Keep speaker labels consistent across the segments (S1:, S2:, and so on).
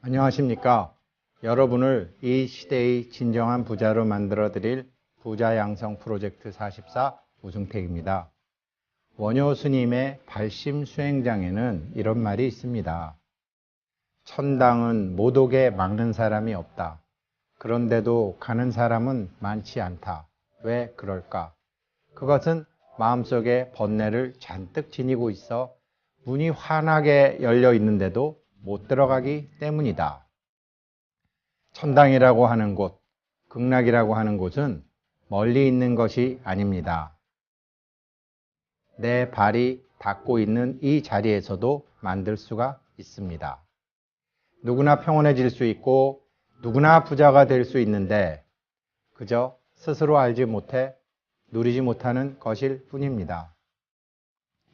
S1: 안녕하십니까. 여러분을 이 시대의 진정한 부자로 만들어 드릴 부자 양성 프로젝트 44 우승택입니다. 원효 스님의 발심 수행장에는 이런 말이 있습니다. 천당은 못 오게 막는 사람이 없다. 그런데도 가는 사람은 많지 않다. 왜 그럴까? 그것은 마음속에 번뇌를 잔뜩 지니고 있어 문이 환하게 열려 있는데도 못 들어가기 때문이다. 천당이라고 하는 곳, 극락이라고 하는 곳은 멀리 있는 것이 아닙니다. 내 발이 닿고 있는 이 자리에서도 만들 수가 있습니다. 누구나 평온해질 수 있고 누구나 부자가 될 수 있는데 그저 스스로 알지 못해 누리지 못하는 것일 뿐입니다.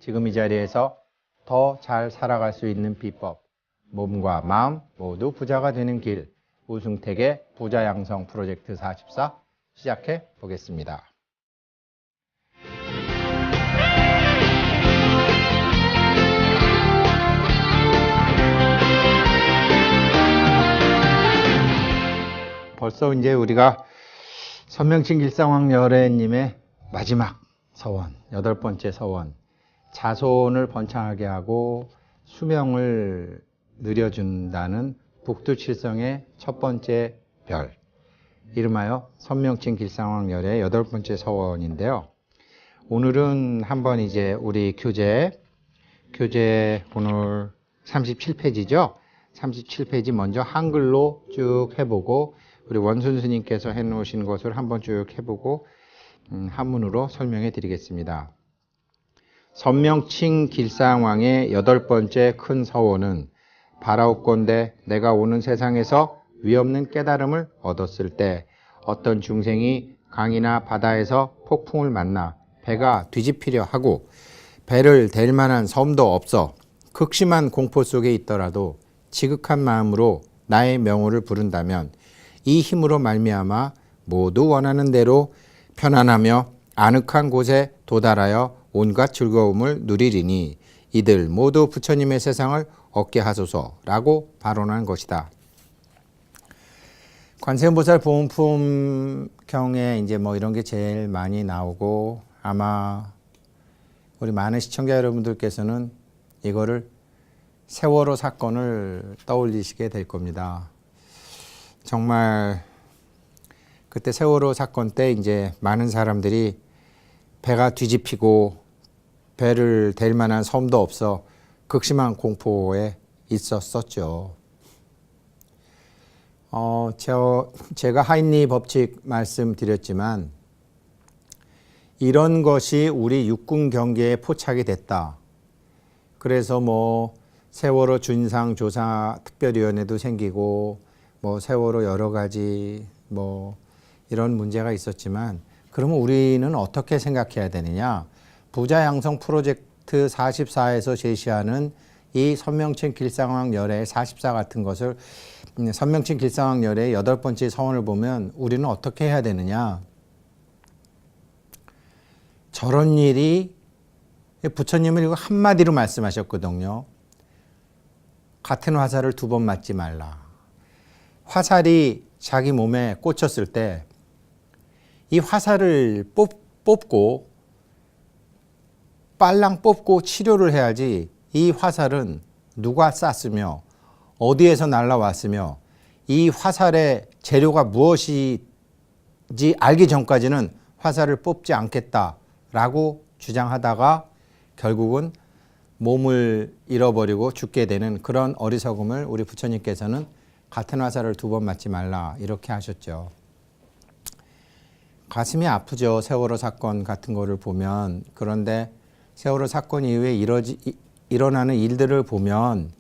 S1: 지금 이 자리에서 더 잘 살아갈 수 있는 비법, 몸과 마음 모두 부자가 되는 길, 우승택의 부자 양성 프로젝트 44 시작해 보겠습니다. 벌써 이제 우리가 선명칭 길상왕열애님의 마지막 서원, 8번째 서원, 자손을 번창하게 하고 수명을 늘려준다는 북두칠성의 첫 번째 별, 이름하여 선명칭 길상왕열의 8번째 서원인데요. 오늘은 한번 이제 우리 교재 오늘 37페이지죠. 37페이지 먼저 한글로 쭉 해보고 우리 원순 스님께서 해놓으신 것을 한번 쭉 해보고 한문으로 설명해 드리겠습니다. 선명칭 길상왕의 8번째 큰 서원은 바라옵건대 내가 오는 세상에서 위없는 깨달음을 얻었을 때 어떤 중생이 강이나 바다에서 폭풍을 만나 배가 뒤집히려 하고 배를 댈 만한 섬도 없어 극심한 공포 속에 있더라도 지극한 마음으로 나의 명호를 부른다면 이 힘으로 말미암아 모두 원하는 대로 편안하며 아늑한 곳에 도달하여 온갖 즐거움을 누리리니 이들 모두 부처님의 세상을 얻게 하소서라고 발언한 것이다. 관세음보살 보온품경에 이제 뭐 이런 게 제일 많이 나오고 아마 우리 많은 시청자 여러분들께서는 이거를 세월호 사건을 떠올리시게 될 겁니다. 정말 그때 세월호 사건 때 이제 많은 사람들이 배가 뒤집히고 배를 댈 만한 섬도 없어 극심한 공포에 있었었죠. 제가 하인리 법칙 말씀드렸지만 이런 것이 우리 육군 경계에 포착이 됐다. 그래서 뭐 세월호 준상조사 특별위원회도 생기고 뭐 세월호 여러 가지 뭐 이런 문제가 있었지만 그러면 우리는 어떻게 생각해야 되느냐? 부자 양성 프로젝트 44에서 제시하는 이 선명칭 길상왕열애 44 같은 것을 선명칭 길상왕열애 8번째 서원을 보면 우리는 어떻게 해야 되느냐? 저런 일이 부처님은 이거 한마디로 말씀하셨거든요. 같은 화살을 2번 맞지 말라. 화살이 자기 몸에 꽂혔을 때 이 화살을 뽑고 빨랑 뽑고 치료를 해야지 이 화살은 누가 쐈으며 어디에서 날라왔으며 이 화살의 재료가 무엇인지 알기 전까지는 화살을 뽑지 않겠다라고 주장하다가 결국은 몸을 잃어버리고 죽게 되는 그런 어리석음을 우리 부처님께서는 같은 화살을 2번 맞지 말라 이렇게 하셨죠. 가슴이 아프죠. 세월호 사건 같은 거를 보면. 그런데 세월호 사건 이후에 일어나는 일들을 보면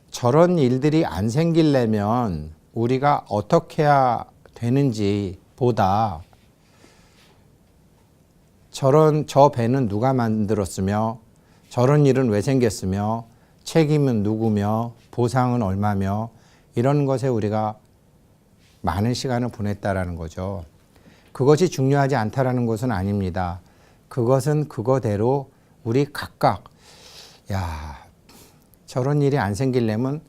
S1: 저런 일들이 안 생기려면 우리가 어떻게 해야 되는지 보다 저 배는 누가 만들었으며 저런 일은 왜 생겼으며 책임은 누구며 보상은 얼마며 이런 것에 우리가 많은 시간을 보냈다라는 거죠. 그것이 중요하지 않다라는 것은 아닙니다. 그것은 그거대로 우리 각각 저런 일이 안 생기려면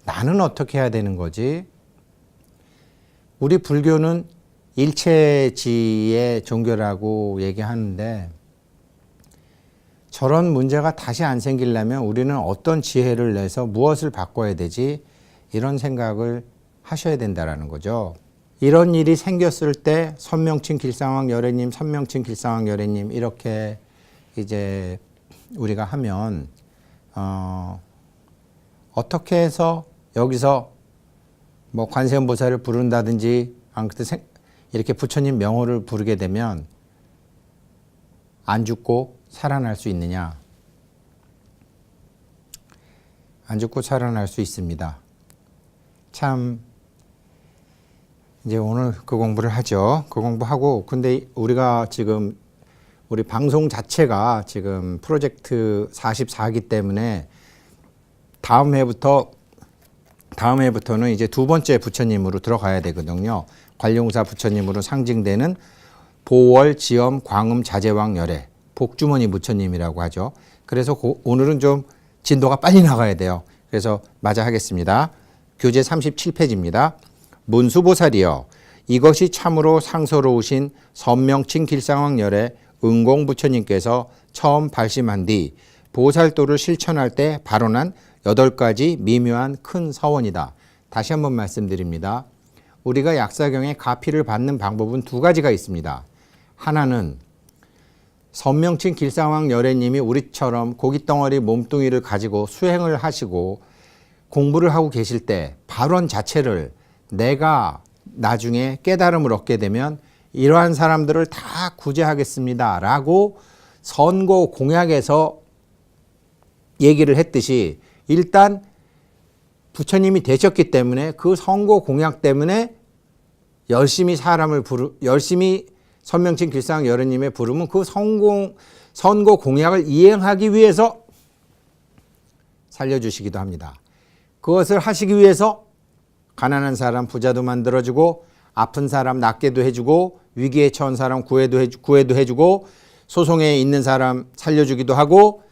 S1: 나는 어떻게 해야 되는 거지? 우리 불교는 일체지의 종교라고 얘기하는데 저런 문제가 다시 안 생기려면 우리는 어떤 지혜를 내서 무엇을 바꿔야 되지? 이런 생각을 하셔야 된다는 거죠. 이런 일이 생겼을 때 선명칭 길상왕 열애님, 선명칭 길상왕 열애님 이렇게 이제 우리가 하면 어떻게 해서 여기서 뭐 관세음보살을 부른다든지 이렇게 부처님 명호를 부르게 되면 안 죽고 살아날 수 있느냐? 안 죽고 살아날 수 있습니다. 참 이제 오늘 그 공부를 하죠. 그 공부하고 근데 우리가 지금 우리 방송 자체가 지금 프로젝트 44기 때문에 다음 해부터는 이제 두 번째 부처님으로 들어가야 되거든요. 관룡사 부처님으로 상징되는 보월, 지엄, 광음, 자제왕, 열애, 복주머니 부처님이라고 하죠. 그래서 오늘은 좀 진도가 빨리 나가야 돼요. 그래서 마저 하겠습니다. 교재 37페이지입니다. 문수보살이여 이것이 참으로 상서로우신 선명칭 길상왕 열애 은공 부처님께서 처음 발심한 뒤 보살도를 실천할 때 발언한 8가지 미묘한 큰 서원이다. 다시 한번 말씀드립니다. 우리가 약사경에 가피를 받는 방법은 두 가지가 있습니다. 하나는 선명칭 길상왕 열애님이 우리처럼 고깃덩어리 몸뚱이를 가지고 수행을 하시고 공부를 하고 계실 때 발언 자체를 내가 나중에 깨달음을 얻게 되면 이러한 사람들을 다 구제하겠습니다 라고 선고 공약에서 얘기를 했듯이 일단 부처님이 되셨기 때문에 그 선고 공약 때문에 열심히 선명칭 길상왕 열애님의 부르면 그 선고 공약을 이행하기 위해서 살려주시기도 합니다. 그것을 하시기 위해서 가난한 사람 부자도 만들어주고 아픈 사람 낫게도 해주고 위기에 처한 사람 구해도 해주고 소송에 있는 사람 살려주기도 하고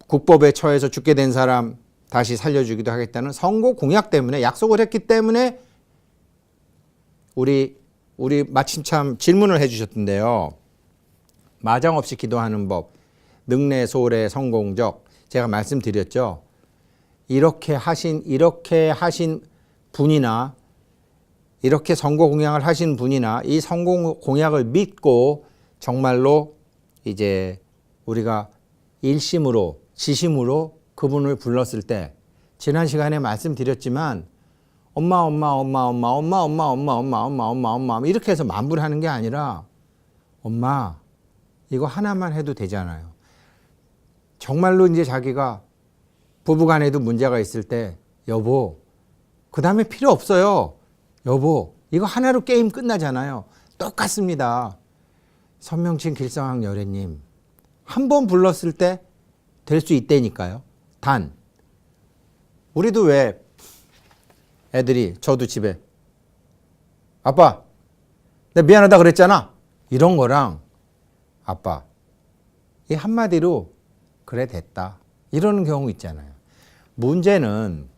S1: 국법에 처해서 죽게 된 사람 다시 살려주기도 하겠다는 선고 공약 때문에 약속을 했기 때문에 우리 마침 참 질문을 해주셨던데요. 마장 없이 기도하는 법, 능례, 소례, 성공적 제가 말씀드렸죠. 이렇게 하신 분이나 이렇게 선고 공약을 하신 분이나 이 선고 공약을 믿고 정말로 이제 우리가 일심으로 지심으로 그분을 불렀을 때 지난 시간에 말씀드렸지만 엄마 이렇게 해서 만불하는 게 아니라 엄마 이거 하나만 해도 되잖아요. 정말로 이제 자기가 부부간에도 문제가 있을 때 여보 그 다음에 필요 없어요. 여보 이거 하나로 게임 끝나잖아요. 똑같습니다. 선명칭 길상왕 열애님 한 번 불렀을 때 될 수 있다니까요. 단 우리도 왜 애들이 저도 집에 아빠 내가 미안하다 그랬잖아 이런 거랑 아빠 이 한마디로 그래 됐다 이러는 경우 있잖아요. 문제는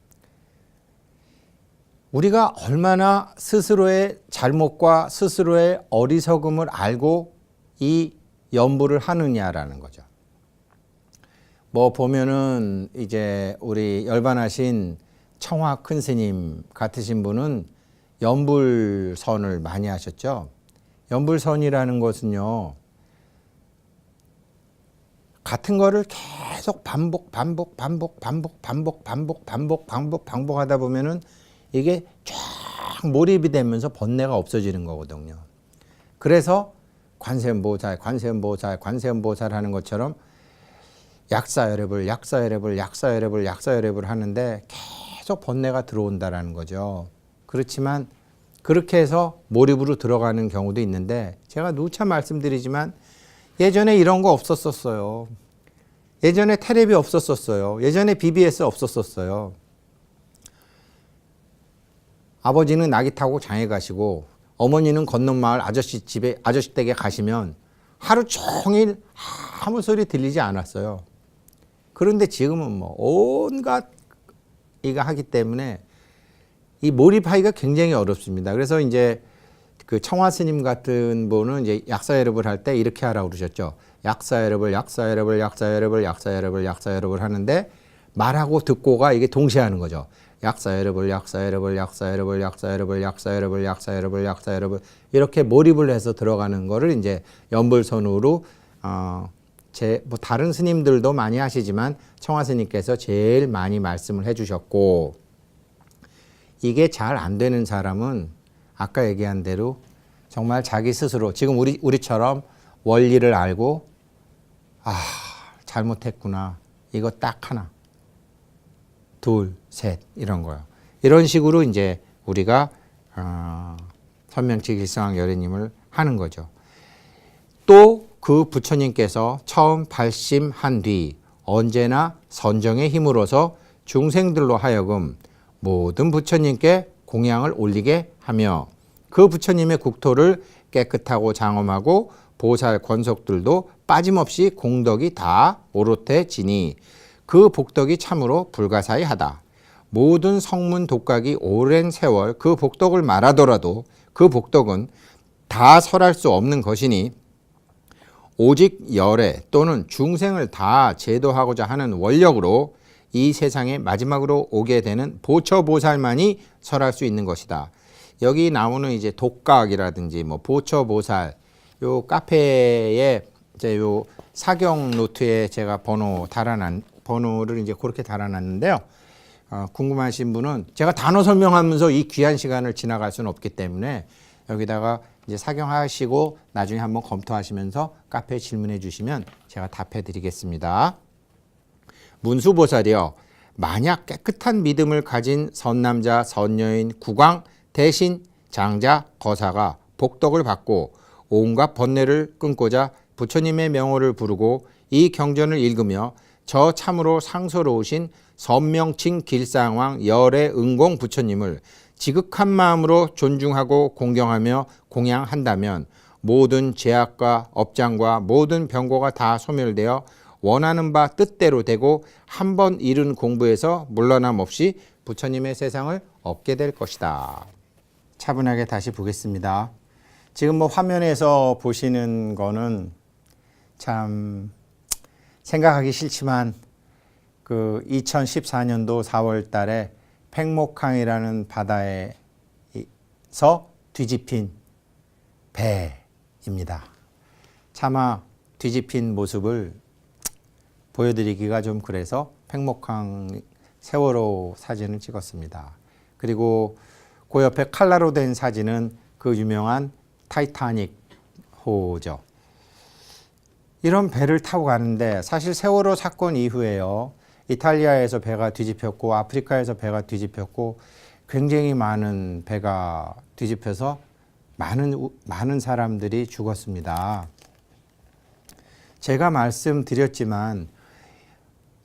S1: 우리가 얼마나 스스로의 잘못과 스스로의 어리석음을 알고 이 연부를 하느냐라는 거죠. 뭐 보면은 이제 우리 열반하신 청화 큰 스님 같으신 분은 연불선을 많이 하셨죠. 연불선이라는 것은요. 같은 거를 계속 반복하다 보면은 이게 쫙 몰입이 되면서 번뇌가 없어지는 거거든요. 그래서 관세음보살 하는 것처럼 약사열애불 하는데 계속 번뇌가 들어온다라는 거죠. 그렇지만 그렇게 해서 몰입으로 들어가는 경우도 있는데 제가 누차 말씀드리지만 예전에 이런 거 없었었어요. 예전에 테레비 없었었어요. 예전에 BBS 없었었어요. 아버지는 나귀 타고 장에 가시고 어머니는 건너마을 아저씨 댁에 가시면 하루 종일 아무 소리 들리지 않았어요. 그런데 지금은 뭐 온갖 이거 하기 때문에 이 몰입하기가 굉장히 어렵습니다. 그래서 이제 그 청화 스님 같은 분은 이제 약사여럽을 할 때 이렇게 하라고 그러셨죠. 약사여럽을 하는데 말하고 듣고가 이게 동시에 하는 거죠. 약사여럽을 이렇게 몰입을 해서 들어가는 거를 이제 연불선으로 뭐 다른 스님들도 많이 하시지만 청화 스님께서 제일 많이 말씀을 해주셨고, 이게 잘 안 되는 사람은 아까 얘기한 대로 정말 자기 스스로 지금 우리처럼 원리를 알고 잘못했구나, 이거 딱 하나 둘 셋 이런 거요. 이런 식으로 이제 우리가 선명치 길성왕 열애님을 하는 거죠. 또 그 부처님께서 처음 발심한 뒤 언제나 선정의 힘으로서 중생들로 하여금 모든 부처님께 공양을 올리게 하며 그 부처님의 국토를 깨끗하고 장엄하고 보살 권속들도 빠짐없이 공덕이 다 오롯해지니 그 복덕이 참으로 불가사의하다. 모든 성문 독각이 오랜 세월 그 복덕을 말하더라도 그 복덕은 다 설할 수 없는 것이니 오직 열애 또는 중생을 다 제도하고자 하는 원력으로 이 세상에 마지막으로 오게 되는 보처보살만이 설할 수 있는 것이다. 여기 나오는 이제 독각이라든지 뭐 보처보살, 요 카페에 이제 요 사경 노트에 제가 번호를 이제 그렇게 달아놨는데요. 궁금하신 분은 제가 단어 설명하면서 이 귀한 시간을 지나갈 수는 없기 때문에 여기다가 이제 사경하시고 나중에 한번 검토하시면서 카페에 질문해 주시면 제가 답해 드리겠습니다. 문수보살이여, 만약 깨끗한 믿음을 가진 선남자, 선여인, 국왕, 대신, 장자, 거사가 복덕을 받고 온갖 번뇌를 끊고자 부처님의 명호를 부르고 이 경전을 읽으며 저 참으로 상서로우신 선명칭 길상왕 열애 응공 부처님을 지극한 마음으로 존중하고 공경하며 공양한다면 모든 제약과 업장과 모든 병고가 다 소멸되어 원하는 바 뜻대로 되고 한 번 이룬 공부에서 물러남 없이 부처님의 세상을 얻게 될 것이다. 차분하게 다시 보겠습니다. 지금 뭐 화면에서 보시는 거는 참 생각하기 싫지만 그 2014년도 4월 달에 팽목항이라는 바다에서 뒤집힌 배입니다. 차마 뒤집힌 모습을 보여드리기가 좀 그래서 팽목항 세월호 사진을 찍었습니다. 그리고 그 옆에 칼라로 된 사진은 그 유명한 타이타닉 호죠. 이런 배를 타고 가는데 사실 세월호 사건 이후에요. 이탈리아에서 배가 뒤집혔고 아프리카에서 배가 뒤집혔고 굉장히 많은 배가 뒤집혀서 많은 사람들이 죽었습니다. 제가 말씀드렸지만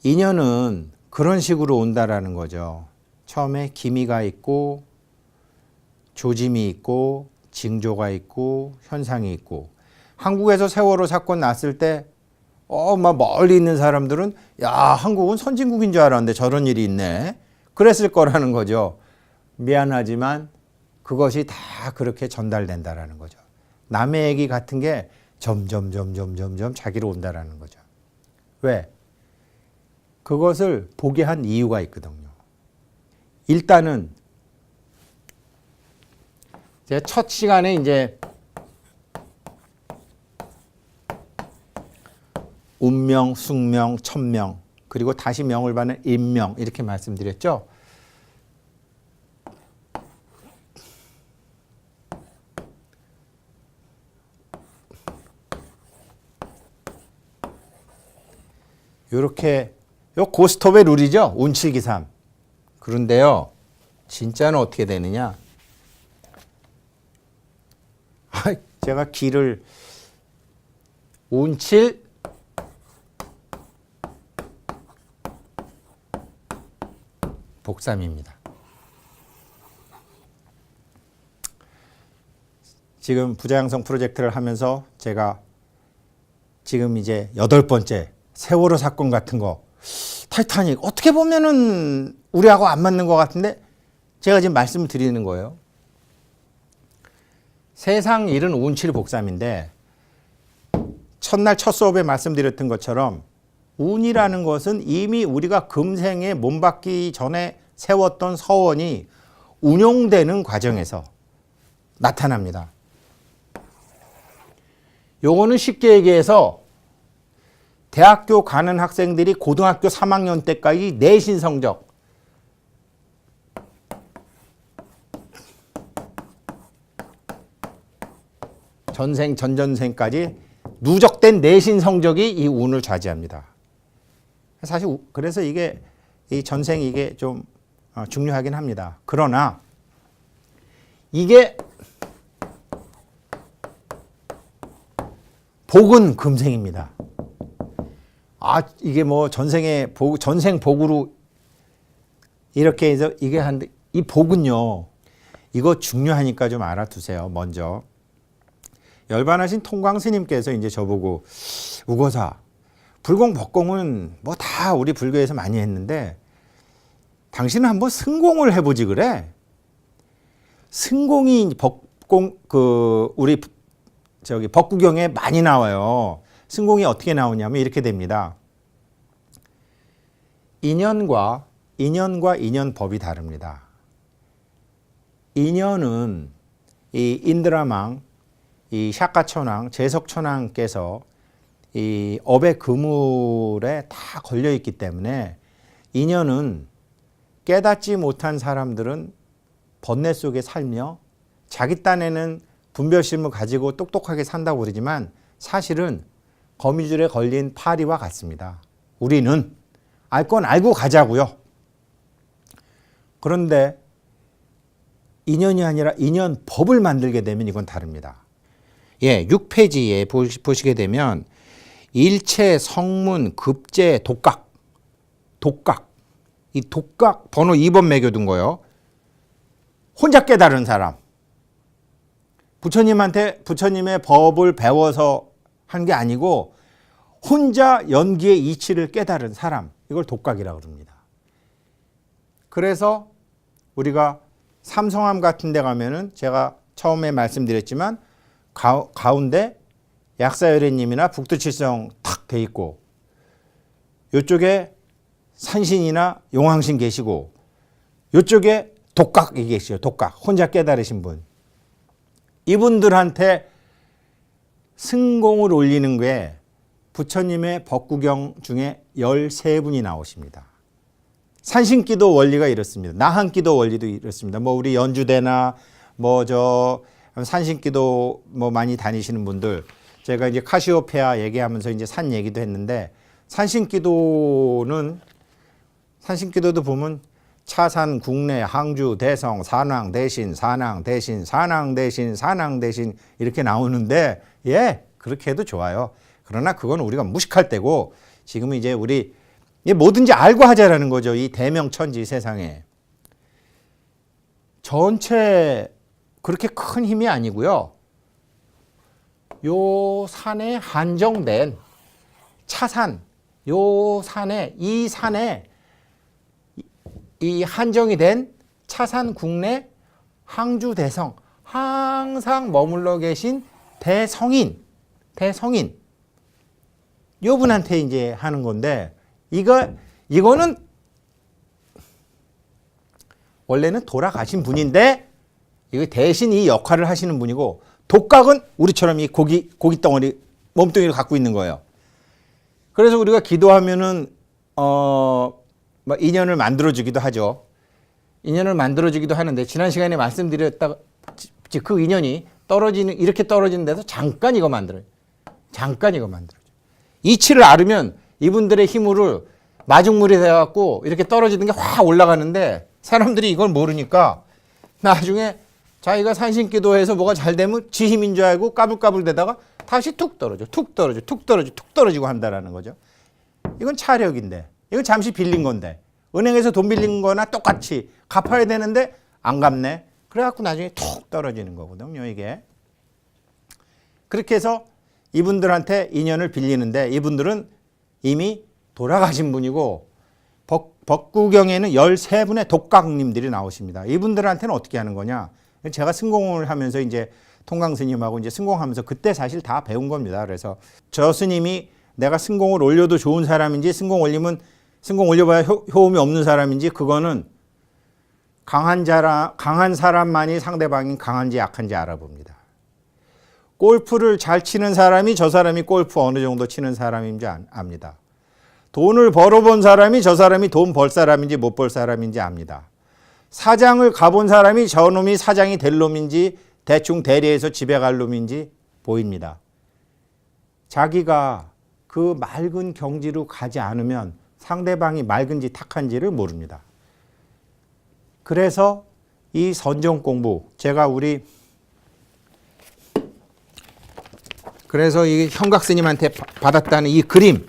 S1: 인연은 그런 식으로 온다라는 거죠. 처음에 기미가 있고 조짐이 있고 징조가 있고 현상이 있고, 한국에서 세월호 사건 났을 때 막 멀리 있는 사람들은 야, 한국은 선진국인 줄 알았는데 저런 일이 있네, 그랬을 거라는 거죠. 미안하지만 그것이 다 그렇게 전달된다라는 거죠. 남의 얘기 같은 게 점점 자기로 온다라는 거죠. 왜? 그것을 보게 한 이유가 있거든요. 일단은 제가 첫 시간에 이제 운명, 숙명, 천명, 그리고 다시 명을 받는 인명, 이렇게 말씀드렸죠. 이렇게 요 고스톱의 룰이죠. 운칠기삼. 그런데요, 진짜는 어떻게 되느냐? 제가 기를 운칠 복삼입니다. 지금 부자양성 프로젝트를 하면서 제가 지금 이제 8번째 세월호 사건 같은 거, 타이타닉 어떻게 보면은 우리하고 안 맞는 것 같은데 제가 지금 말씀을 드리는 거예요. 세상 일은 운칠복삼인데 첫날 첫 수업에 말씀드렸던 것처럼 운이라는 것은 이미 우리가 금생에 몸받기 전에 세웠던 서원이 운용되는 과정에서 나타납니다. 요거는 쉽게 얘기해서 대학교 가는 학생들이 고등학교 3학년 때까지 내신 성적 전생, 전전생까지 누적된 내신 성적이 이 운을 좌지합니다. 사실 그래서 이게 이 전생 이게 좀 중요하긴 합니다. 그러나 이게 복은 금생입니다. 이게 뭐 전생의 복, 전생 복으로 이렇게 해서 이게 한데 이 복은요. 이거 중요하니까 좀 알아두세요. 먼저 열반하신 통광스님께서 이제 저보고 우거사 불공 법공은 뭐 다 우리 불교에서 많이 했는데 당신은 한번 승공을 해보지 그래. 승공이 법공 우리 법구경에 많이 나와요. 승공이 어떻게 나오냐면 이렇게 됩니다. 인연과 인연법이 다릅니다. 인연은 이 인드라망, 이 샤카천왕, 제석천왕께서 이 업의 그물에 다 걸려 있기 때문에 인연은 깨닫지 못한 사람들은 번뇌 속에 살며 자기 딴에는 분별심을 가지고 똑똑하게 산다고 그러지만 사실은 거미줄에 걸린 파리와 같습니다. 우리는 알 건 알고 가자고요. 그런데 인연이 아니라 인연법을 만들게 되면 이건 다릅니다. 6페이지에 보시게 되면 일체, 성문, 급제, 독각. 이 독각 번호 2번 매겨둔 거예요. 혼자 깨달은 사람. 부처님의 법을 배워서 한 게 아니고 혼자 연기의 이치를 깨달은 사람. 이걸 독각이라고 합니다. 그래서 우리가 삼성함 같은 데 가면은 제가 처음에 말씀드렸지만 가운데 약사열애님이나 북두칠성 탁 돼 있고 이쪽에 산신이나 용왕신 계시고 이쪽에 독각이 계시요. 독각. 혼자 깨달으신 분. 이분들한테 승공을 올리는 게 부처님의 법구경 중에 13분이 나오십니다. 산신기도 원리가 이렇습니다. 나한기도 원리도 이렇습니다. 뭐 우리 연주대나 산신기도 많이 다니시는 분들 제가 이제 카시오페아 얘기하면서 이제 산 얘기도 했는데 산신기도도 보면 차산, 국내, 항주, 대성, 산왕, 대신, 산왕, 대신, 산왕, 대신, 산왕, 대신 이렇게 나오는데 그렇게 해도 좋아요. 그러나 그건 우리가 무식할 때고 지금은 이제 우리 뭐든지 알고 하자라는 거죠. 이 대명천지 세상에. 전체 그렇게 큰 힘이 아니고요. 요 산에 한정된 차산, 이 산에 이 한정이 된 차산, 국내, 항주, 대성 항상 머물러 계신 대성인 요 분한테 이제 하는 건데 이거는 원래는 돌아가신 분인데 이거 대신 이 역할을 하시는 분이고 독각은 우리처럼 이 고기 덩어리 몸뚱이를 갖고 있는 거예요. 그래서 우리가 기도하면은 인연을 만들어주기도 하죠. 인연을 만들어주기도 하는데 지난 시간에 말씀드렸다 그 인연이 이렇게 떨어지는 데서 잠깐 이거 만들어요. 이치를 알으면 이분들의 힘으로 마중물이 돼갖고 이렇게 떨어지는 게 확 올라가는데 사람들이 이걸 모르니까 나중에 자기가 산신기도해서 뭐가 잘 되면 지 힘인 줄 알고 까불까불 대다가 다시 툭 떨어지고 한다라는 거죠. 이건 차력인데 이건 잠시 빌린 건데 은행에서 돈 빌린 거나 똑같이 갚아야 되는데 안 갚네. 그래갖고 나중에 툭 떨어지는 거거든요. 이게. 그렇게 해서 이분들한테 인연을 빌리는데 이분들은 이미 돌아가신 분이고 법구경에는 13분의 독각님들이 나오십니다. 이분들한테는 어떻게 하는 거냐? 제가 승공을 하면서 이제 통강 스님하고 이제 승공하면서 그때 사실 다 배운 겁니다. 그래서 저 스님이 내가 승공을 올려도 좋은 사람인지 승공 올려봐야 효험이 없는 사람인지 그거는 강한 사람만이 상대방이 강한지 약한지 알아봅니다. 골프를 잘 치는 사람이 저 사람이 골프 어느 정도 치는 사람인지 압니다. 돈을 벌어본 사람이 저 사람이 돈 벌 사람인지 못 벌 사람인지 압니다. 사장을 가본 사람이 저놈이 사장이 될 놈인지 대충 대리해서 집에 갈 놈인지 보입니다. 자기가 그 맑은 경지로 가지 않으면 상대방이 맑은지 탁한지를 모릅니다. 그래서 이 선정 공부, 그래서 이 형각 스님한테 받았다는 이 그림,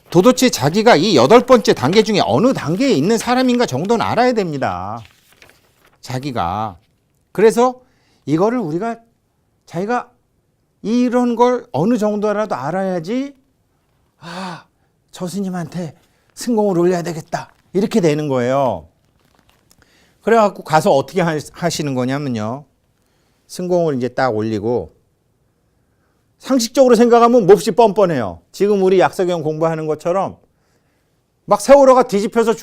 S1: 도대체 자기가 이 8번째 단계 중에 어느 단계에 있는 사람인가 정도는 알아야 됩니다. 자기가. 그래서 이거를 자기가 이런 걸 어느 정도라도 알아야지, 저 스님한테 승공을 올려야 되겠다. 이렇게 되는 거예요. 그래갖고 가서 어떻게 하시는 거냐면요. 승공을 이제 딱 올리고, 상식적으로 생각하면 몹시 뻔뻔해요. 지금 우리 약사경 공부하는 것처럼 막 세월호가 뒤집혀서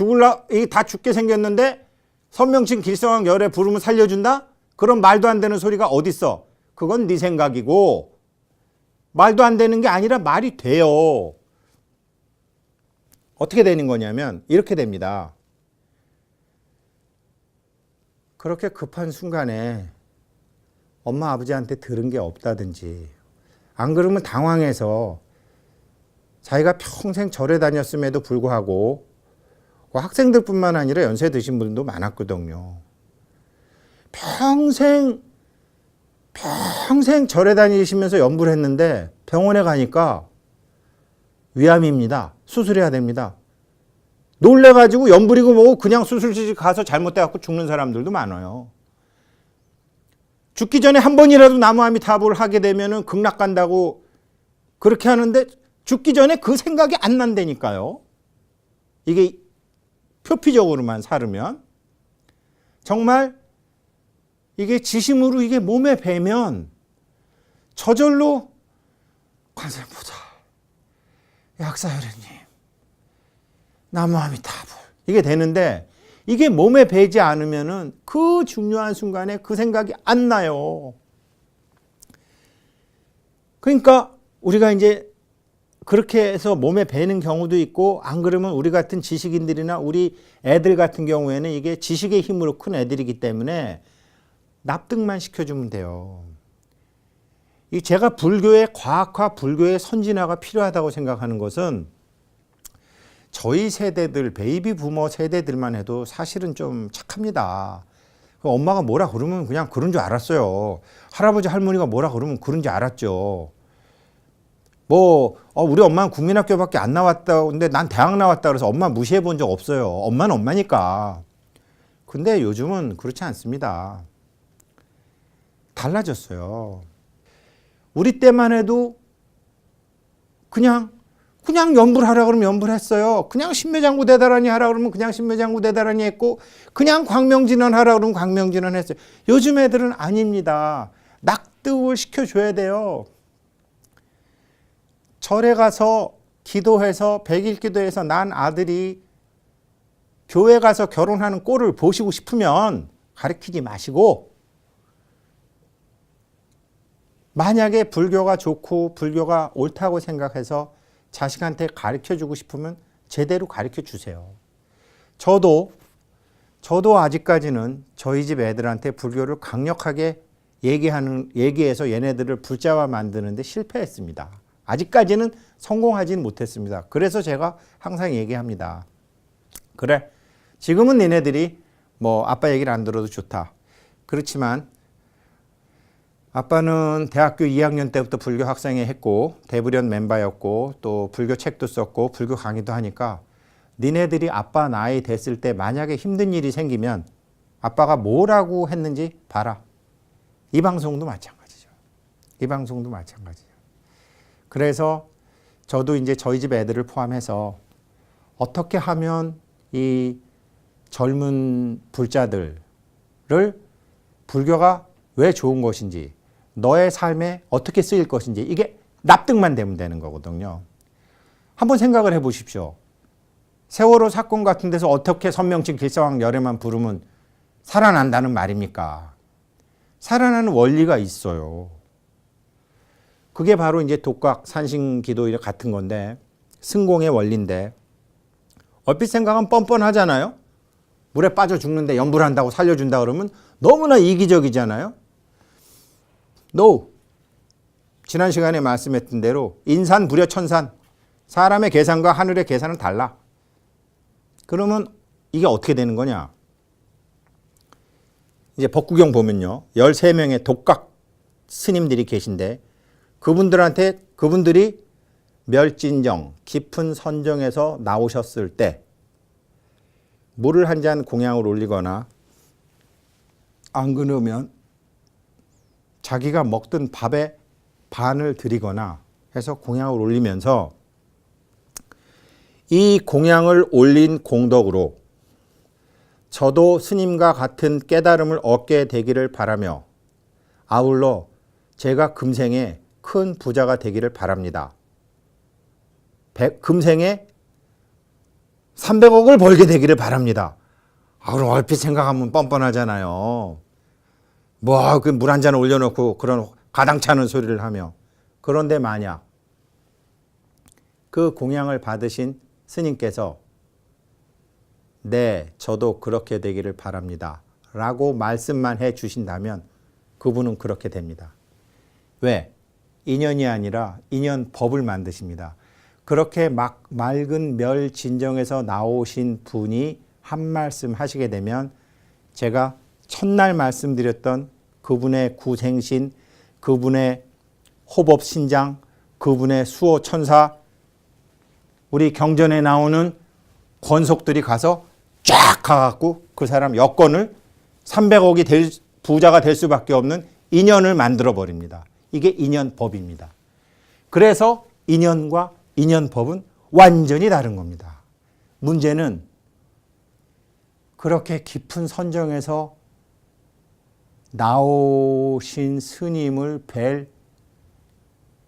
S1: 다 죽게 생겼는데 선명칭 길성왕 열애 부르면 살려준다? 그런 말도 안 되는 소리가 어딨어. 그건 네 생각이고 말도 안 되는 게 아니라 말이 돼요. 어떻게 되는 거냐면 이렇게 됩니다. 그렇게 급한 순간에 엄마 아버지한테 들은 게 없다든지 안 그러면 당황해서 자기가 평생 절에 다녔음에도 불구하고 학생들뿐만 아니라 연세 드신 분도 많았거든요. 평생 절에 다니시면서 연부를 했는데 병원에 가니까 위암입니다. 수술해야 됩니다. 놀래가지고 연부리고 뭐고 그냥 수술실 가서 잘못돼갖고 죽는 사람들도 많아요. 죽기 전에 한 번이라도 나무아미타불 하게 되면은 극락 간다고 그렇게 하는데 죽기 전에 그 생각이 안 난다니까요. 이게 표피적으로만 살으면 정말 이게 지심으로 이게 몸에 배면 저절로 관세음보살, 약사혈연님, 나무아미타불 이게 되는데 이게 몸에 배지 않으면은 그 중요한 순간에 그 생각이 안 나요. 그러니까 우리가 이제 그렇게 해서 몸에 배는 경우도 있고 안 그러면 우리 같은 지식인들이나 우리 애들 같은 경우에는 이게 지식의 힘으로 큰 애들이기 때문에 납득만 시켜주면 돼요. 제가 불교의 과학화, 불교의 선진화가 필요하다고 생각하는 것은 저희 세대들, 베이비 부머 세대들만 해도 사실은 좀 착합니다. 엄마가 뭐라 그러면 그냥 그런 줄 알았어요. 할아버지, 할머니가 뭐라 그러면 그런 줄 알았죠. 우리 엄마는 국민학교밖에 안 나왔다. 근데 난 대학 나왔다. 그래서 엄마 무시해 본 적 없어요. 엄마는 엄마니까. 근데 요즘은 그렇지 않습니다. 달라졌어요. 우리 때만 해도 그냥 연불 하라 그러면 연불 했어요. 그냥 신묘장구 대다라니 하라 그러면 그냥 신묘장구 대다라니 했고 그냥 광명진원 하라 그러면 광명진원 했어요. 요즘 애들은 아닙니다. 납득을 시켜줘야 돼요. 절에 가서 기도해서 100일 기도해서 난 아들이 교회 가서 결혼하는 꼴을 보시고 싶으면 가르치지 마시고 만약에 불교가 좋고 불교가 옳다고 생각해서 자식한테 가르쳐주고 싶으면 제대로 가르쳐 주세요. 저도 아직까지는 저희 집 애들한테 불교를 강력하게 얘기해서 얘네들을 불자화 만드는데 실패했습니다. 아직까지는 성공하지는 못했습니다. 그래서 제가 항상 얘기합니다. 그래, 지금은 니네들이 아빠 얘기를 안 들어도 좋다. 그렇지만 아빠는 대학교 2학년 때부터 불교 학생회 했고 대부련 멤버였고 또 불교 책도 썼고 불교 강의도 하니까 니네들이 아빠 나이 됐을 때 만약에 힘든 일이 생기면 아빠가 뭐라고 했는지 봐라. 이 방송도 마찬가지죠. 그래서 저도 이제 저희 집 애들을 포함해서 어떻게 하면 이 젊은 불자들을 불교가 왜 좋은 것인지, 너의 삶에 어떻게 쓰일 것인지, 이게 납득만 되면 되는 거거든요. 한번 생각을 해 보십시오. 세월호 사건 같은 데서 어떻게 선명칭 길사왕열애만 부르면 살아난다는 말입니까? 살아나는 원리가 있어요. 그게 바로 이제 독각, 산신기도 같은 건데, 승공의 원리인데, 얼핏 생각하면 뻔뻔하잖아요. 물에 빠져 죽는데 염불한다고 살려준다 그러면 너무나 이기적이잖아요. No. 지난 시간에 말씀했던 대로 인산, 불여, 천산. 사람의 계산과 하늘의 계산은 달라. 그러면 이게 어떻게 되는 거냐? 이제 법구경 보면요. 13명의 독각 스님들이 계신데 그분들이 멸진정, 깊은 선정에서 나오셨을 때 물을 한 잔 공양을 올리거나 안 그러면 자기가 먹던 밥에 반을 드리거나 해서 공양을 올리면서 이 공양을 올린 공덕으로 저도 스님과 같은 깨달음을 얻게 되기를 바라며 아울러 제가 금생에 큰 부자가 되기를 바랍니다. 금생에 300억을 벌게 되기를 바랍니다. 그럼 얼핏 생각하면 뻔뻔하잖아요. 뭐 그 물 한 잔 올려놓고 그런 가당찮은 소리를 하며. 그런데 만약 그 공양을 받으신 스님께서 네, 저도 그렇게 되기를 바랍니다. 라고 말씀만 해 주신다면 그분은 그렇게 됩니다. 왜? 인연이 아니라 인연법을 만드십니다. 그렇게 맑은 멸진정에서 나오신 분이 한 말씀 하시게 되면 제가 첫날 말씀드렸던 그분의 구생신, 그분의 호법신장, 그분의 수호천사, 우리 경전에 나오는 권속들이 가서 쫙 가갖고 그 사람 여건을 300억이 부자가 될 수밖에 없는 인연을 만들어 버립니다. 이게 인연법입니다. 그래서 인연과 인연법은 완전히 다른 겁니다. 문제는 그렇게 깊은 선정에서 나오신 스님을 뵐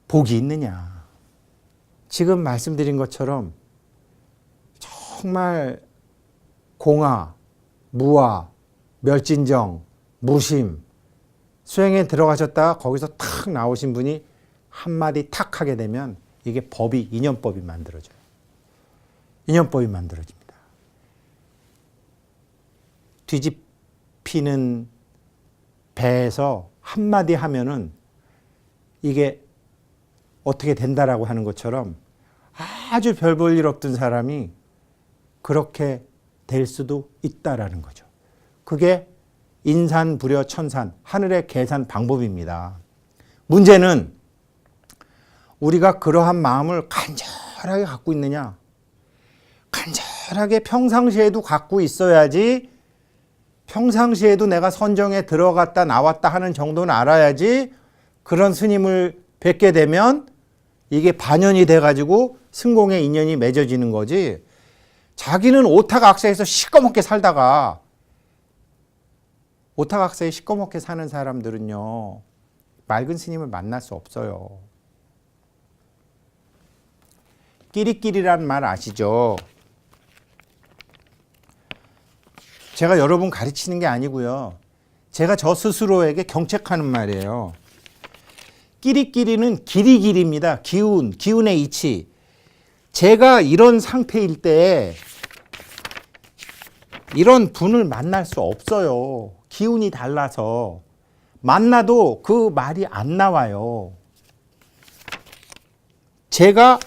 S1: 복이 있느냐. 지금 말씀드린 것처럼 정말 공화, 무화, 멸진정, 무심, 수행에 들어가셨다가 거기서 탁 나오신 분이 한마디 탁 하게 되면 이게 법이, 인연법이 만들어져요. 인연법이 만들어집니다. 뒤집히는 배에서 한마디 하면은 이게 어떻게 된다라고 하는 것처럼 아주 별 볼 일 없던 사람이 그렇게 될 수도 있다라는 거죠. 그게 인산, 불여, 천산, 하늘의 계산 방법입니다. 문제는 우리가 그러한 마음을 간절하게 갖고 있느냐? 간절하게 평상시에도 갖고 있어야지, 평상시에도 내가 선정에 들어갔다 나왔다 하는 정도는 알아야지 그런 스님을 뵙게 되면 이게 반연이 돼가지고 승공의 인연이 맺어지는 거지. 자기는 오타각세에서 시꺼멓게 살다가, 오타각세에 시꺼멓게 사는 사람들은요, 맑은 스님을 만날 수 없어요. 끼리끼리란 말 아시죠? 제가 여러분 가르치는 게 아니고요. 제가 저 스스로에게 경책하는 말이에요. 끼리끼리는 기리기리입니다. 기운의 이치. 제가 이런 상태일 때 이런 분을 만날 수 없어요. 기운이 달라서. 만나도 그 말이 안 나와요. 제가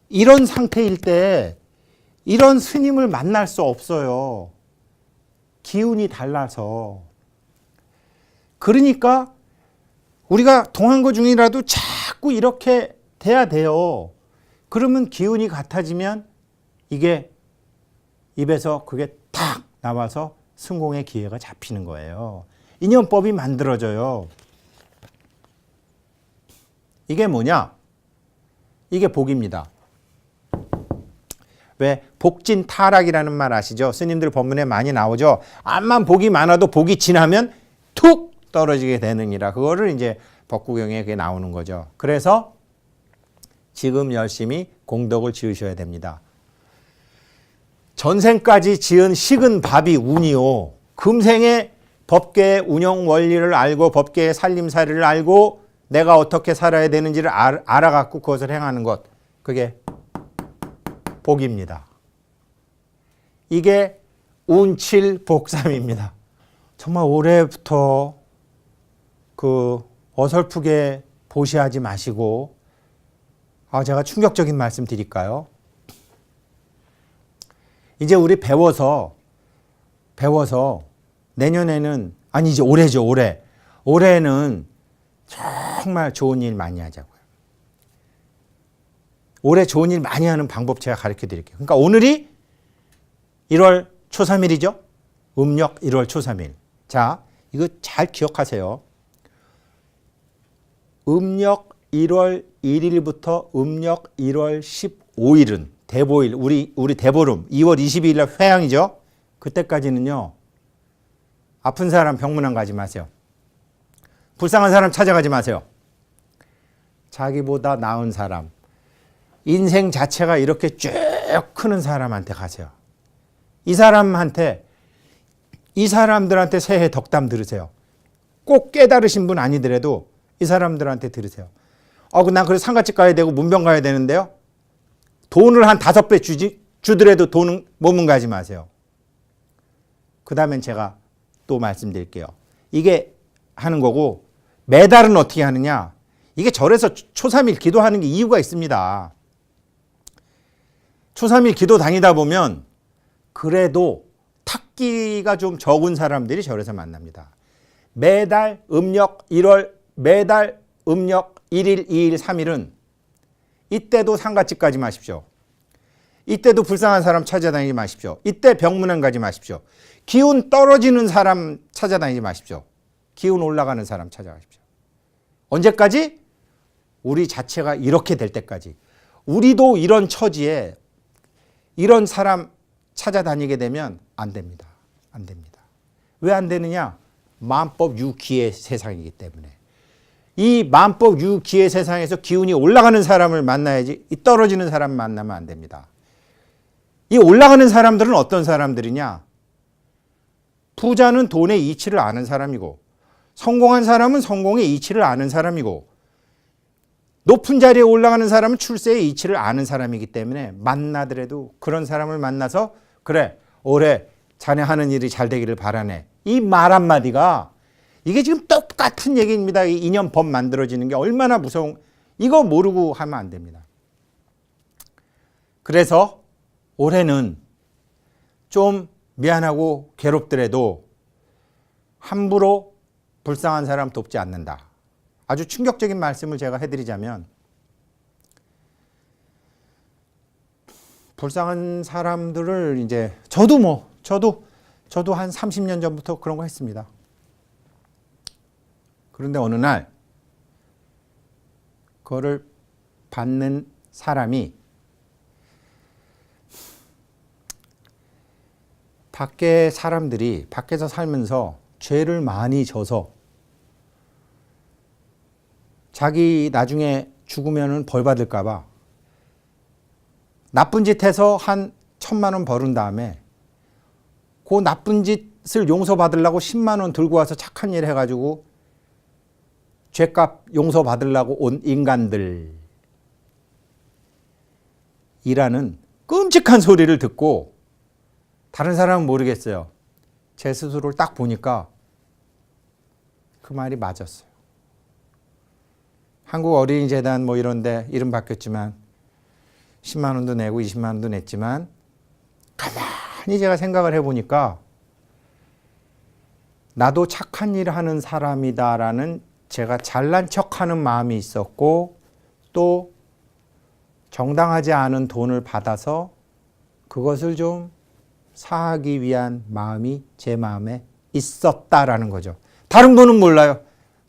S1: 이런 상태일 때 이런 스님을 만날 수 없어요. 기운이 달라서. 그러니까 우리가 동한 거 중이라도 자꾸 이렇게 돼야 돼요. 그러면 기운이 같아지면 이게 입에서 그게 탁 나와서 승공의 기회가 잡히는 거예요. 인연법이 만들어져요. 이게 뭐냐? 이게 복입니다. 왜 복진타락이라는 말 아시죠? 스님들 법문에 많이 나오죠. 암만 복이 많아도 복이 지나면 툭 떨어지게 되느니라. 그거를 이제 법구경에 그게 나오는 거죠. 그래서 지금 열심히 공덕을 지으셔야 됩니다. 전생까지 지은 식은 밥이 운이요. 금생에 법계의 운영 원리를 알고 법계의 살림살이를 알고 내가 어떻게 살아야 되는지를 알아갖고 그것을 행하는 것. 그게 복입니다. 이게 운칠복삼입니다. 정말 올해부터 어설프게 보시하지 마시고 제가 충격적인 말씀 드릴까요? 이제 우리 배워서 내년에는 이제 올해죠. 올해는 정말 좋은 일 많이 하자고요. 올해 좋은 일 많이 하는 방법 제가 가르쳐 드릴게요. 그러니까 오늘이 1월 초3일이죠. 음력 1월 초3일. 자, 이거 잘 기억하세요. 음력 1월 1일부터 음력 1월 15일은 대보일, 우리 대보름 2월 22일 날 회양이죠. 그때까지는요. 아픈 사람 병문안 가지 마세요. 불쌍한 사람 찾아가지 마세요. 자기보다 나은 사람, 인생 자체가 이렇게 쭉 크는 사람한테 가세요. 이 사람들한테 새해 덕담 들으세요. 꼭 깨달으신 분 아니더라도 이 사람들한테 들으세요. 난 그래서 상가집 가야 되고 문병 가야 되는데요. 돈을 한 5배 주더라도 돈은 몸은 가지 마세요. 그 다음엔 제가 또 말씀드릴게요. 이게 하는 거고 매달은 어떻게 하느냐. 이게 절에서 초3일 기도하는 게 이유가 있습니다. 초3일 기도 다니다 보면 그래도 탁기가 좀 적은 사람들이 절에서 만납니다. 매달 음력 1월, 매달 음력 1일, 2일, 3일은 이때도 상가집 가지 마십시오. 이때도 불쌍한 사람 찾아다니지 마십시오. 이때 병문안 가지 마십시오. 기운 떨어지는 사람 찾아다니지 마십시오. 기운 올라가는 사람 찾아가십시오. 언제까지? 우리 자체가 이렇게 될 때까지. 우리도 이런 처지에 이런 사람 찾아다니게 되면 안 됩니다. 안 됩니다. 왜 안 되느냐? 만법 유기의 세상이기 때문에. 이 만법 유기의 세상에서 기운이 올라가는 사람을 만나야지 이 떨어지는 사람 만나면 안 됩니다. 이 올라가는 사람들은 어떤 사람들이냐? 부자는 돈의 이치를 아는 사람이고 성공한 사람은 성공의 이치를 아는 사람이고 높은 자리에 올라가는 사람은 출세의 이치를 아는 사람이기 때문에 만나더라도 그런 사람을 만나서 그래 올해 자네 하는 일이 잘 되기를 바라네. 이 말 한마디가 이게 지금 똑같은 얘기입니다. 이 인연법 만들어지는 게 얼마나 무서운 이거 모르고 하면 안 됩니다. 그래서 올해는 좀 미안하고 괴롭더라도 함부로 불쌍한 사람 돕지 않는다. 아주 충격적인 말씀을 제가 해드리자면 불쌍한 사람들을 이제 저도 한 30년 전부터 그런 거 했습니다. 그런데 어느 날 그거를 받는 사람이 밖에 사람들이 밖에서 살면서 죄를 많이 져서 자기 나중에 죽으면 벌 받을까 봐 나쁜 짓 해서 한 1,000만 원 벌은 다음에 그 나쁜 짓을 용서받으려고 10만 원 들고 와서 착한 일 해가지고 죄값 용서받으려고 온 인간들 이라는 끔찍한 소리를 듣고 다른 사람은 모르겠어요. 제 스스로를 딱 보니까 그 말이 맞았어요. 한국 어린이재단 뭐 이런데 이름 바뀌었지만 10만 원도 내고 20만 원도 냈지만 가만히 제가 생각을 해보니까 나도 착한 일 하는 사람이다라는 제가 잘난 척하는 마음이 있었고 또 정당하지 않은 돈을 받아서 그것을 좀 사하기 위한 마음이 제 마음에 있었다라는 거죠. 다른 분은 몰라요.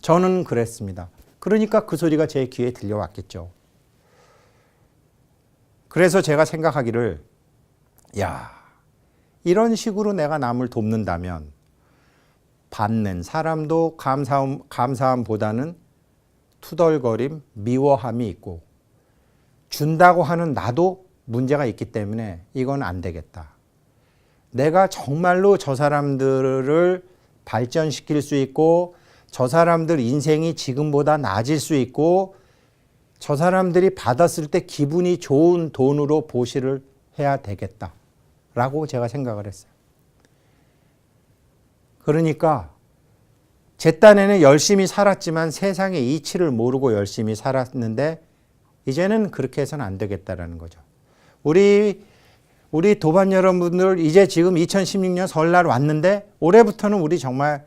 S1: 저는 그랬습니다. 그러니까 그 소리가 제 귀에 들려왔겠죠. 그래서 제가 생각하기를 야, 이런 식으로 내가 남을 돕는다면 받는 사람도 감사함보다는 투덜거림, 미워함이 있고 준다고 하는 나도 문제가 있기 때문에 이건 안 되겠다. 내가 정말로 저 사람들을 발전시킬 수 있고 저 사람들 인생이 지금보다 나아질 수 있고 저 사람들이 받았을 때 기분이 좋은 돈으로 보시를 해야 되겠다라고 제가 생각을 했어요. 그러니까 제 딴에는 열심히 살았지만 세상의 이치를 모르고 열심히 살았는데 이제는 그렇게 해서는 안 되겠다라는 거죠. 우리 도반 여러분들 이제 지금 2016년 설날 왔는데 올해부터는 우리 정말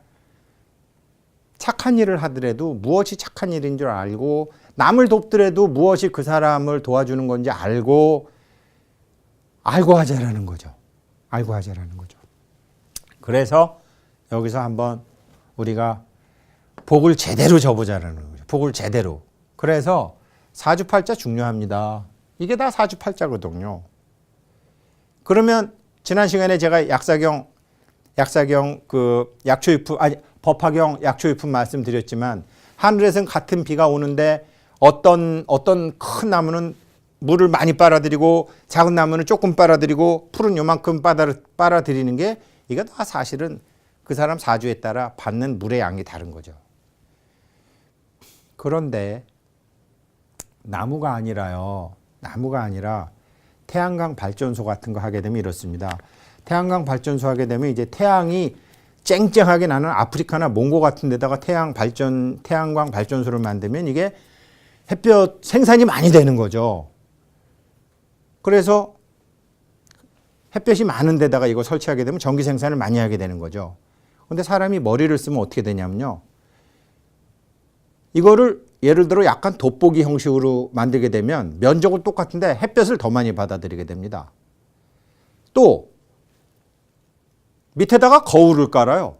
S1: 착한 일을 하더라도 무엇이 착한 일인 줄 알고 남을 돕더라도 무엇이 그 사람을 도와주는 건지 알고 하자라는 거죠. 알고 하자라는 거죠. 그래서 여기서 한번 우리가 복을 제대로 줘보자라는 거죠. 복을 제대로. 그래서 사주팔자 중요합니다. 이게 다 사주팔자거든요. 그러면 지난 시간에 제가 약사경 그 약초유품 법화경 약초유품 말씀드렸지만 하늘에서는 같은 비가 오는데 어떤 큰 나무는 물을 많이 빨아들이고 작은 나무는 조금 빨아들이고 풀은 요만큼 빨아들이는 게 이게 다 사실은 그 사람 사주에 따라 받는 물의 양이 다른 거죠. 그런데 나무가 아니라 태양광 발전소 같은 거 하게 되면 이렇습니다. 태양광 발전소 하게 되면 이제 태양이 쨍쨍하게 나는 아프리카나 몽고 같은 데다가 태양광 발전소를 만들면 이게 햇볕 생산이 많이 되는 거죠. 그래서 햇볕이 많은 데다가 이거 설치하게 되면 전기 생산을 많이 하게 되는 거죠. 근데 사람이 머리를 쓰면 어떻게 되냐면요. 이거를 예를 들어 약간 돋보기 형식으로 만들게 되면 면적은 똑같은데 햇볕을 더 많이 받아들이게 됩니다. 또 밑에다가 거울을 깔아요.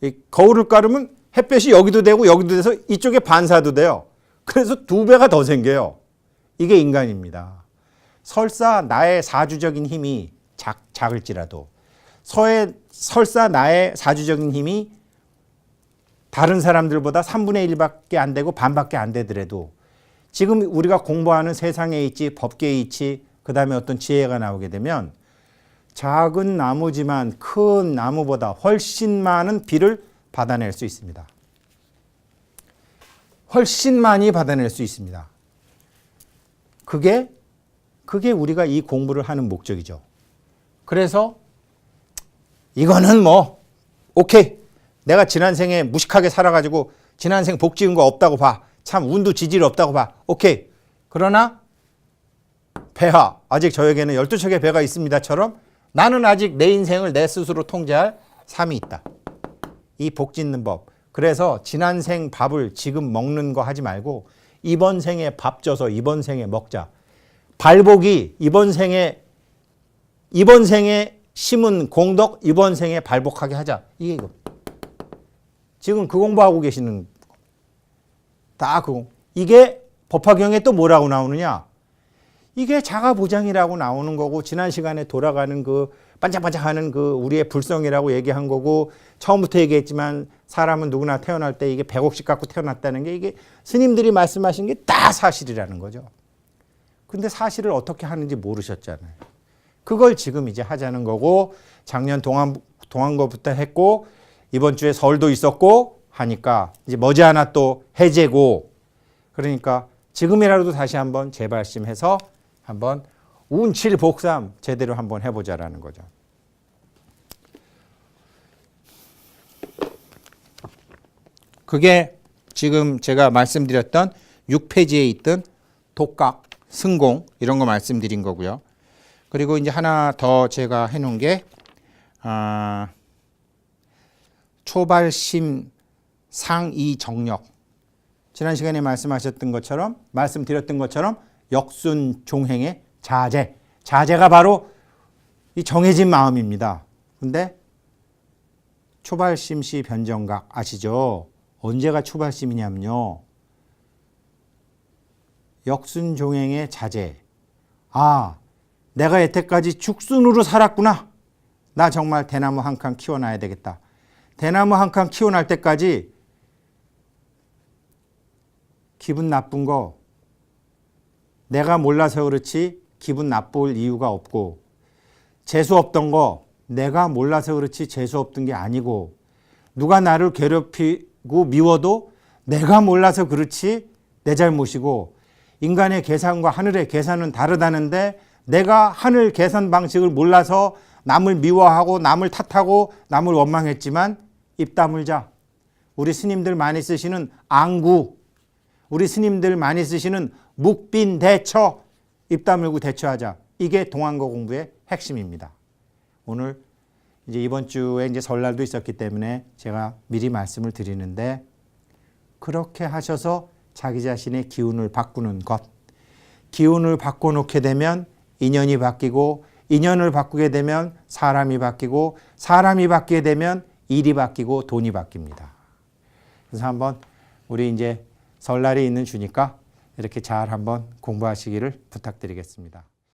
S1: 이 거울을 깔으면 햇볕이 여기도 되고 여기도 돼서 이쪽에 반사도 돼요. 그래서 2배가 더 생겨요. 이게 인간입니다. 설사 나의 사주적인 힘이 작을지라도 설사 나의 사주적인 힘이 다른 사람들보다 3분의 1밖에 안 되고 반밖에 안 되더라도 지금 우리가 공부하는 세상의 이치, 법계의 이치, 그 다음에 어떤 지혜가 나오게 되면 작은 나무지만 큰 나무보다 훨씬 많은 비를 받아낼 수 있습니다. 훨씬 많이 받아낼 수 있습니다. 그게 우리가 이 공부를 하는 목적이죠. 그래서 이거는 오케이. 내가 지난 생에 무식하게 살아가지고 지난 생 복 지은 거 없다고 봐. 참 운도 지질이 없다고 봐. 오케이. 그러나 배하, 아직 저에게는 12척의 배가 있습니다처럼 나는 아직 내 인생을 내 스스로 통제할 삶이 있다. 이 복 짓는 법. 그래서 지난 생 밥을 지금 먹는 거 하지 말고 이번 생에 밥 쪄서 이번 생에 먹자. 발복이 이번 생에 심은 공덕 이번 생에 발복하게 하자. 이게 이거. 지금 그 공부하고 계시는 다 그거. 이게 법화경에 또 뭐라고 나오느냐? 이게 자가보장이라고 나오는 거고 지난 시간에 돌아가는 그 반짝반짝하는 그 우리의 불성이라고 얘기한 거고 처음부터 얘기했지만 사람은 누구나 태어날 때 이게 100억씩 갖고 태어났다는 게 이게 스님들이 말씀하신 게 다 사실이라는 거죠. 근데 사실을 어떻게 하는지 모르셨잖아요. 그걸 지금 이제 하자는 거고 작년 동안거부터 했고 이번 주에 설도 있었고 하니까 이제 머지않아 또 해제고 그러니까 지금이라도 다시 한번 재발심해서 한번 운칠복삼 제대로 한번 해보자라는 거죠. 그게 지금 제가 말씀드렸던 6페이지에 있던 독각, 승공 이런 거 말씀드린 거고요. 그리고 이제 하나 더 제가 해놓은 게 초발심 상이 정력. 지난 시간에 말씀드렸던 것처럼 역순종행의 자제. 자제가 바로 이 정해진 마음입니다. 근데 초발심시 변정각 아시죠? 언제가 초발심이냐면요. 역순종행의 자제. 내가 여태까지 죽순으로 살았구나. 나 정말 대나무 한 칸 키워놔야 되겠다. 대나무 한 칸 키워날 때까지 기분 나쁜 거 내가 몰라서 그렇지 기분 나쁠 이유가 없고, 재수 없던 거 내가 몰라서 그렇지 재수 없던 게 아니고, 누가 나를 괴롭히고 미워도 내가 몰라서 그렇지 내 잘못이고, 인간의 계산과 하늘의 계산은 다르다는데 내가 하늘 계산 방식을 몰라서 남을 미워하고 남을 탓하고 남을 원망했지만 입 다물자. 우리 스님들 많이 쓰시는 앙구, 우리 스님들 많이 쓰시는 묵빈대처, 입 다물고 대처하자. 이게 동안거 공부의 핵심입니다. 오늘 이제 이번 주에 이제 설날도 있었기 때문에 제가 미리 말씀을 드리는데, 그렇게 하셔서 자기 자신의 기운을 바꾸는 것, 기운을 바꿔놓게 되면 인연이 바뀌고, 인연을 바꾸게 되면 사람이 바뀌고, 사람이 바뀌게 되면 일이 바뀌고 돈이 바뀝니다. 그래서 한번 우리 이제 설날이 있는 주니까 이렇게 잘 한번 공부하시기를 부탁드리겠습니다.